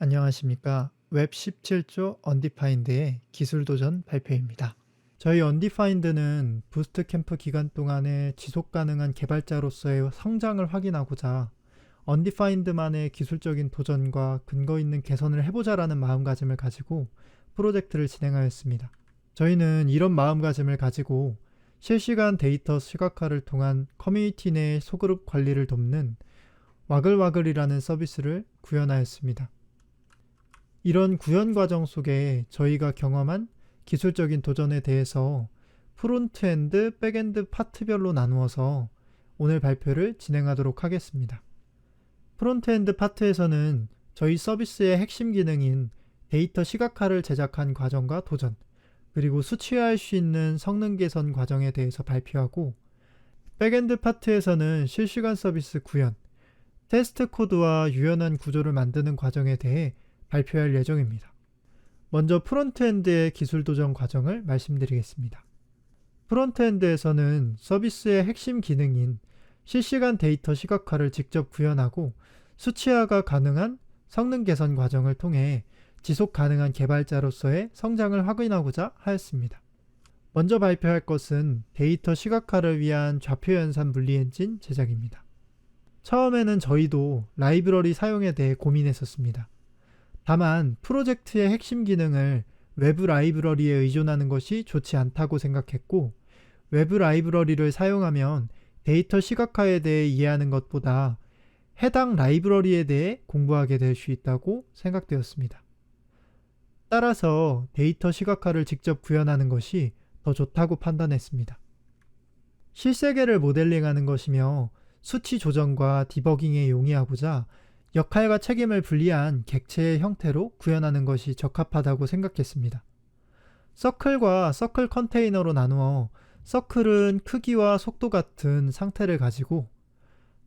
안녕하십니까. 웹 17조 언디파인드의 기술 도전 발표입니다. 저희 언디파인드는 부스트 캠프 기간 동안에 지속 가능한 개발자로서의 성장을 확인하고자 언디파인드만의 기술적인 도전과 근거 있는 개선을 해보자라는 마음가짐을 가지고 프로젝트를 진행하였습니다. 저희는 이런 마음가짐을 가지고 실시간 데이터 시각화를 통한 커뮤니티 내 소그룹 관리를 돕는 와글와글이라는 서비스를 구현하였습니다. 이런 구현 과정 속에 저희가 경험한 기술적인 도전에 대해서 프론트엔드, 백엔드 파트별로 나누어서 오늘 발표를 진행하도록 하겠습니다. 프론트엔드 파트에서는 저희 서비스의 핵심 기능인 데이터 시각화를 제작한 과정과 도전, 그리고 수치화할 수 있는 성능 개선 과정에 대해서 발표하고, 백엔드 파트에서는 실시간 서비스 구현, 테스트 코드와 유연한 구조를 만드는 과정에 대해 발표할 예정입니다. 먼저 프론트엔드의 기술 도전 과정을 말씀드리겠습니다. 프론트엔드에서는 서비스의 핵심 기능인 실시간 데이터 시각화를 직접 구현하고 수치화가 가능한 성능 개선 과정을 통해 지속 가능한 개발자로서의 성장을 확인하고자 하였습니다. 먼저 발표할 것은 데이터 시각화를 위한 좌표 연산 물리 엔진 제작입니다. 처음에는 저희도 라이브러리 사용에 대해 고민했었습니다. 다만 프로젝트의 핵심 기능을 외부 라이브러리에 의존하는 것이 좋지 않다고 생각했고, 외부 라이브러리를 사용하면 데이터 시각화에 대해 이해하는 것보다 해당 라이브러리에 대해 공부하게 될 수 있다고 생각되었습니다. 따라서 데이터 시각화를 직접 구현하는 것이 더 좋다고 판단했습니다. 실세계를 모델링하는 것이며 수치 조정과 디버깅에 용이하고자 역할과 책임을 분리한 객체의 형태로 구현하는 것이 적합하다고 생각했습니다. 서클과 서클 컨테이너로 나누어 서클은 크기와 속도 같은 상태를 가지고,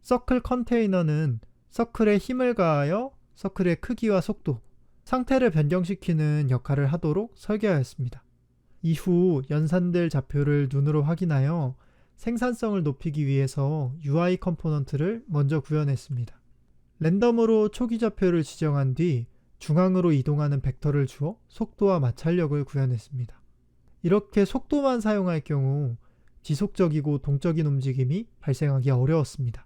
서클 컨테이너는 서클에 힘을 가하여 서클의 크기와 속도, 상태를 변경시키는 역할을 하도록 설계하였습니다. 이후 연산될 좌표를 눈으로 확인하여 생산성을 높이기 위해서 UI 컴포넌트를 먼저 구현했습니다. 랜덤으로 초기 좌표를 지정한 뒤 중앙으로 이동하는 벡터를 주어 속도와 마찰력을 구현했습니다. 이렇게 속도만 사용할 경우 지속적이고 동적인 움직임이 발생하기 어려웠습니다.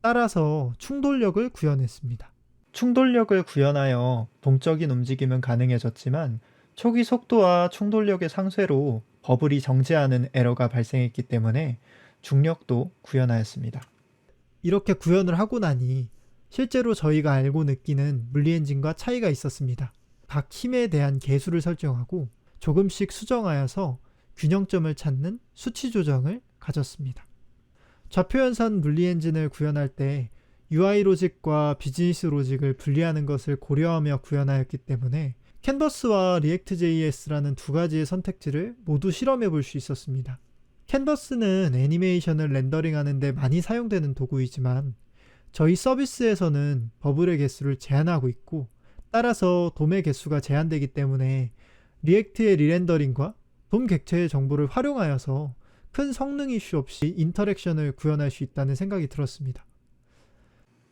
따라서 충돌력을 구현했습니다. 충돌력을 구현하여 동적인 움직임은 가능해졌지만 초기 속도와 충돌력의 상쇄로 버블이 정지하는 에러가 발생했기 때문에 중력도 구현하였습니다. 이렇게 구현을 하고 나니 실제로 저희가 알고 느끼는 물리엔진과 차이가 있었습니다. 각 힘에 대한 계수를 설정하고 조금씩 수정하여서 균형점을 찾는 수치 조정을 가졌습니다. 좌표 연산 물리엔진을 구현할 때 UI 로직과 비즈니스 로직을 분리하는 것을 고려하며 구현하였기 때문에 캔버스와 리액트.js라는 두 가지의 선택지를 모두 실험해 볼 수 있었습니다. 캔버스는 애니메이션을 렌더링하는 데 많이 사용되는 도구이지만 저희 서비스에서는 버블의 개수를 제한하고 있고, 따라서 돔의 개수가 제한되기 때문에 리액트의 리렌더링과 돔 객체의 정보를 활용하여서 큰 성능 이슈 없이 인터랙션을 구현할 수 있다는 생각이 들었습니다.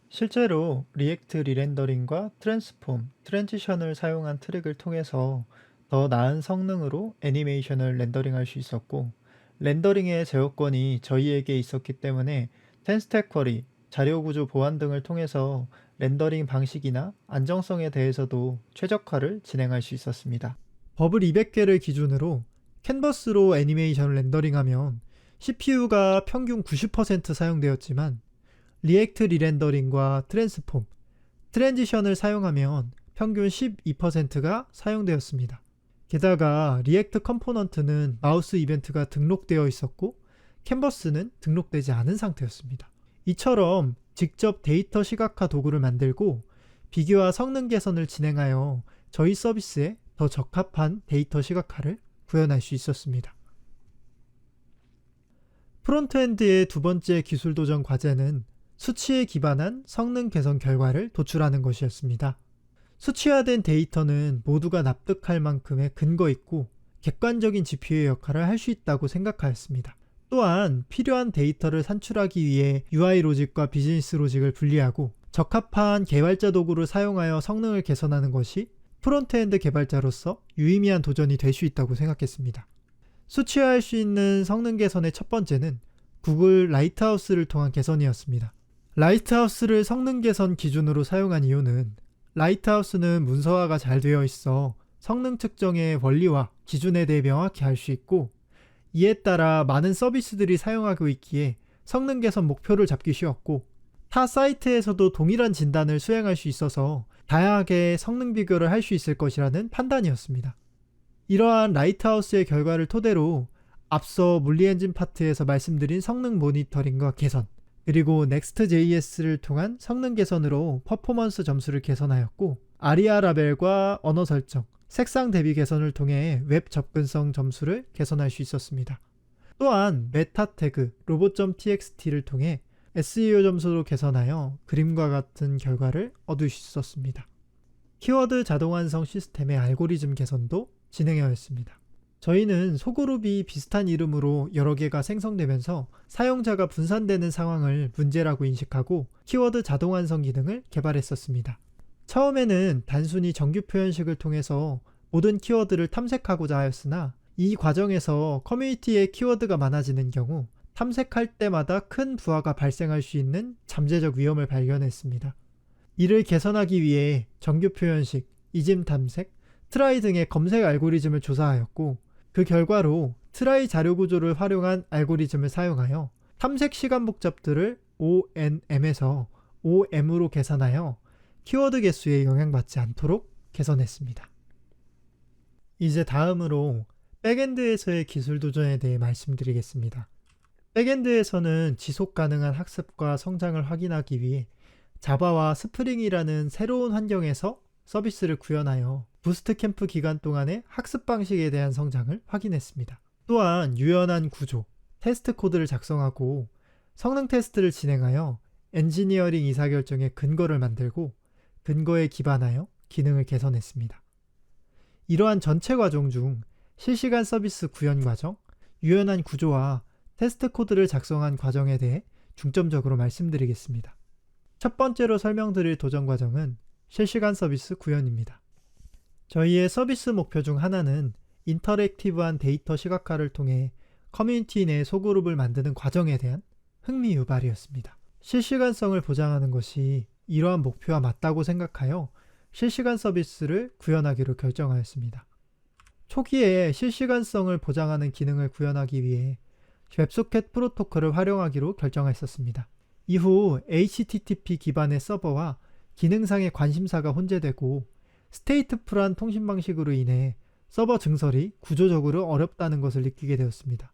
실제로 리액트 리렌더링과 트랜스폼, 트랜지션을 사용한 트릭을 통해서 더 나은 성능으로 애니메이션을 렌더링할 수 있었고, 렌더링의 제어권이 저희에게 있었기 때문에 텐스택 쿼리, 자료구조 보안 등을 통해서 렌더링 방식이나 안정성에 대해서도 최적화를 진행할 수 있었습니다. 버블 200개를 기준으로 캔버스로 애니메이션을 렌더링하면 CPU가 평균 90% 사용되었지만 리액트 리렌더링과 트랜스폼, 트랜지션을 사용하면 평균 12%가 사용되었습니다. 게다가 리액트 컴포넌트는 마우스 이벤트가 등록되어 있었고 캔버스는 등록되지 않은 상태였습니다. 이처럼 직접 데이터 시각화 도구를 만들고 비교와 성능 개선을 진행하여 저희 서비스에 더 적합한 데이터 시각화를 구현할 수 있었습니다. 프론트엔드의 두 번째 기술 도전 과제는 수치에 기반한 성능 개선 결과를 도출하는 것이었습니다. 수치화된 데이터는 모두가 납득할 만큼의 근거 있고 객관적인 지표의 역할을 할 수 있다고 생각하였습니다. 또한 필요한 데이터를 산출하기 위해 UI 로직과 비즈니스 로직을 분리하고 적합한 개발자 도구를 사용하여 성능을 개선하는 것이 프론트엔드 개발자로서 유의미한 도전이 될 수 있다고 생각했습니다. 수치화할 수 있는 성능 개선의 첫 번째는 구글 라이트하우스를 통한 개선이었습니다. 라이트하우스를 성능 개선 기준으로 사용한 이유는 라이트하우스는 문서화가 잘 되어 있어 성능 측정의 원리와 기준에 대해 명확히 알 수 있고, 이에 따라 많은 서비스들이 사용하고 있기에 성능 개선 목표를 잡기 쉬웠고, 타 사이트에서도 동일한 진단을 수행할 수 있어서 다양하게 성능 비교를 할 수 있을 것이라는 판단이었습니다. 이러한 라이트하우스의 결과를 토대로 앞서 물리엔진 파트에서 말씀드린 성능 모니터링과 개선, 그리고 Next.js를 통한 성능 개선으로 퍼포먼스 점수를 개선하였고, 아리아 라벨과 언어 설정, 색상 대비 개선을 통해 웹 접근성 점수를 개선할 수 있었습니다. 또한 메타 태그, robot.txt를 통해 SEO 점수도 개선하여 그림과 같은 결과를 얻을 수 있었습니다. 키워드 자동 완성 시스템의 알고리즘 개선도 진행하였습니다. 저희는 소그룹이 비슷한 이름으로 여러 개가 생성되면서 사용자가 분산되는 상황을 문제라고 인식하고 키워드 자동 완성 기능을 개발했었습니다. 처음에는 단순히 정규 표현식을 통해서 모든 키워드를 탐색하고자 하였으나, 이 과정에서 커뮤니티에 키워드가 많아지는 경우 탐색할 때마다 큰 부하가 발생할 수 있는 잠재적 위험을 발견했습니다. 이를 개선하기 위해 정규 표현식, 이짐 탐색, 트라이 등의 검색 알고리즘을 조사하였고, 그 결과로 트라이 자료 구조를 활용한 알고리즘을 사용하여 탐색 시간 복잡들을 ONM에서 OM으로 계산하여 키워드 개수에 영향받지 않도록 개선했습니다. 이제 다음으로 백엔드에서의 기술 도전에 대해 말씀드리겠습니다. 백엔드에서는 지속 가능한 학습과 성장을 확인하기 위해 자바와 스프링이라는 새로운 환경에서 서비스를 구현하여 부스트 캠프 기간 동안의 학습 방식에 대한 성장을 확인했습니다. 또한 유연한 구조, 테스트 코드를 작성하고 성능 테스트를 진행하여 엔지니어링 의사결정의 근거를 만들고 근거에 기반하여 기능을 개선했습니다. 이러한 전체 과정 중 실시간 서비스 구현 과정, 유연한 구조와 테스트 코드를 작성한 과정에 대해 중점적으로 말씀드리겠습니다. 첫 번째로 설명드릴 도전 과정은 실시간 서비스 구현입니다. 저희의 서비스 목표 중 하나는 인터랙티브한 데이터 시각화를 통해 커뮤니티 내 소그룹을 만드는 과정에 대한 흥미 유발이었습니다. 실시간성을 보장하는 것이 이러한 목표와 맞다고 생각하여 실시간 서비스를 구현하기로 결정하였습니다. 초기에 실시간성을 보장하는 기능을 구현하기 위해 웹소켓 프로토콜을 활용하기로 결정했었습니다. 이후 HTTP 기반의 서버와 기능상의 관심사가 혼재되고 스테이트풀한 통신 방식으로 인해 서버 증설이 구조적으로 어렵다는 것을 느끼게 되었습니다.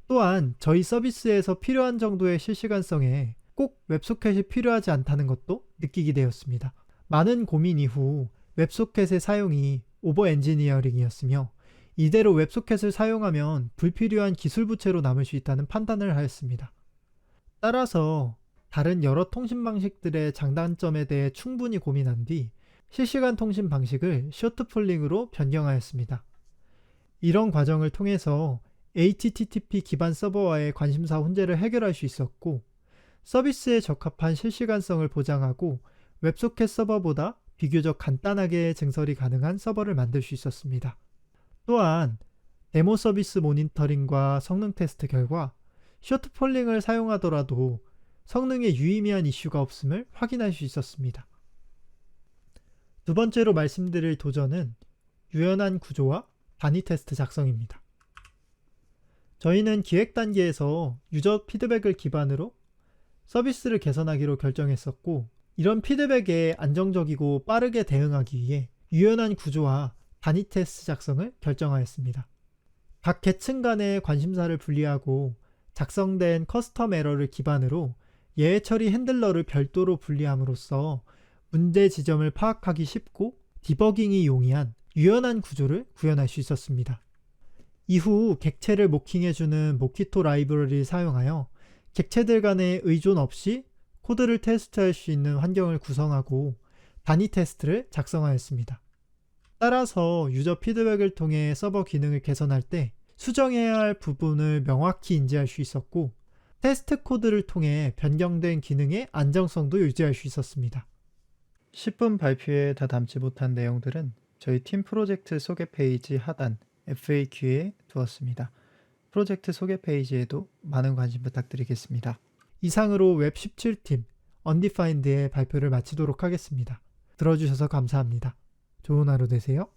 또한 저희 서비스에서 필요한 정도의 실시간성에 꼭 웹소켓이 필요하지 않다는 것도 느끼게 되었습니다. 많은 고민 이후 웹소켓의 사용이 오버 엔지니어링이었으며, 이대로 웹소켓을 사용하면 불필요한 기술 부채로 남을 수 있다는 판단을 하였습니다. 따라서 다른 여러 통신 방식들의 장단점에 대해 충분히 고민한 뒤 실시간 통신 방식을 쇼트폴링으로 변경하였습니다. 이런 과정을 통해서 HTTP 기반 서버와의 관심사 혼재를 해결할 수 있었고, 서비스에 적합한 실시간성을 보장하고 웹소켓 서버보다 비교적 간단하게 증설이 가능한 서버를 만들 수 있었습니다. 또한 데모 서비스 모니터링과 성능 테스트 결과 쇼트폴링을 사용하더라도 성능에 유의미한 이슈가 없음을 확인할 수 있었습니다. 두 번째로 말씀드릴 도전은 유연한 구조와 단위 테스트 작성입니다. 저희는 기획 단계에서 유저 피드백을 기반으로 서비스를 개선하기로 결정했었고, 이런 피드백에 안정적이고 빠르게 대응하기 위해 유연한 구조와 단위 테스트 작성을 결정하였습니다. 각 계층 간의 관심사를 분리하고 작성된 커스텀 에러를 기반으로 예외 처리 핸들러를 별도로 분리함으로써 문제 지점을 파악하기 쉽고 디버깅이 용이한 유연한 구조를 구현할 수 있었습니다. 이후 객체를 모킹해주는 모키토 라이브러리를 사용하여 객체들 간의 의존 없이 코드를 테스트할 수 있는 환경을 구성하고 단위 테스트를 작성하였습니다. 따라서 유저 피드백을 통해 서버 기능을 개선할 때 수정해야 할 부분을 명확히 인지할 수 있었고, 테스트 코드를 통해 변경된 기능의 안정성도 유지할 수 있었습니다. 10분 발표에 다 담지 못한 내용들은 저희 팀 프로젝트 소개 페이지 하단 FAQ에 두었습니다. 프로젝트 소개 페이지에도 많은 관심 부탁드리겠습니다. 이상으로 웹 17팀 언디파인드의 발표를 마치도록 하겠습니다. 들어주셔서 감사합니다. 좋은 하루 되세요.